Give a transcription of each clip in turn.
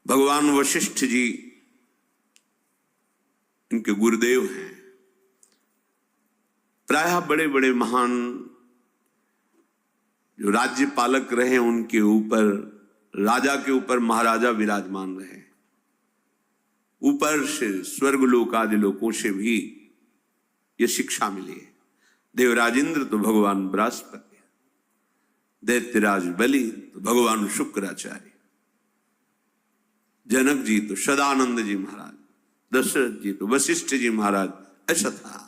भगवान वशिष्ठ जी इनके गुरुदेव हैं। प्रायः बड़े बड़े महान जो राज्य पालक रहे उनके ऊपर, राजा के ऊपर महाराजा विराजमान रहे। ऊपर से स्वर्गलोक आदि लोकों से भी ये शिक्षा मिली है। देवराजेंद्र तो भगवान बृहस्पति, दैत्यराज बलि तो भगवान शुक्राचार्य, जनक जी तो सदानंद जी महाराज, दशरथ जी तो वशिष्ठ जी महाराज। ऐसा था,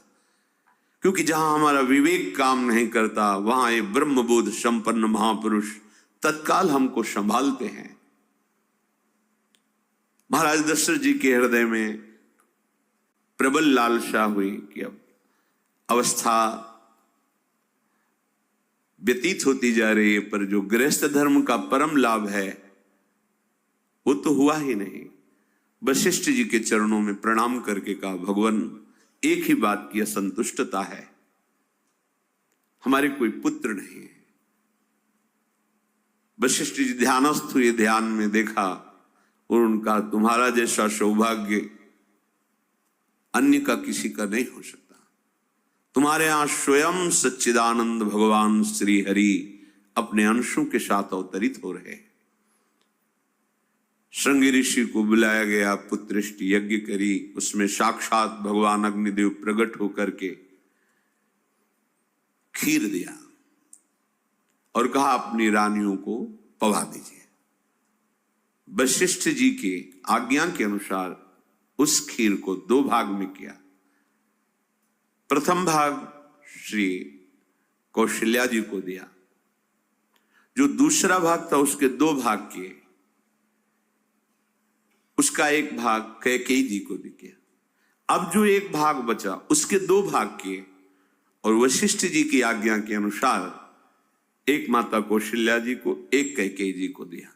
क्योंकि जहां हमारा विवेक काम नहीं करता वहां ये ब्रह्मबोध संपन्न महापुरुष तत्काल हमको संभालते हैं। महाराज दशरथ जी के हृदय में प्रबल लालसा हुई कि अब अवस्था व्यतीत होती जा रही है, पर जो गृहस्थ धर्म का परम लाभ है वो तो हुआ ही नहीं। वशिष्ठ जी के चरणों में प्रणाम करके कहा, भगवान एक ही बात की असंतुष्टता है, हमारे कोई पुत्र नहीं है। वशिष्ठ जी ध्यानस्थ हुए, ध्यान में देखा और उनका, तुम्हारा जैसा सौभाग्य अन्य का किसी का नहीं हो सकता। तुम्हारे यहां स्वयं सच्चिदानंद भगवान श्री हरि अपने अंशों के साथ अवतरित हो रहे। श्रृंगी ऋषि को बुलाया गया, पुत्रेष्टि यज्ञ करी, उसमें साक्षात भगवान अग्निदेव प्रकट होकर के खीर दिया और कहा अपनी रानियों को पवा दीजिए। वशिष्ठ जी के आज्ञा के अनुसार उस खीर को 2 भाग में किया। प्रथम भाग श्री कौशल्या जी को दिया, जो दूसरा भाग था उसके 2 भाग किए, उसका 1 भाग कैकेयी जी को दिया। अब जो 1 भाग बचा उसके 2 भाग किए और वशिष्ठ जी की आज्ञा के अनुसार एक माता कौशल्या जी को, एक कैकेयी जी को दिया।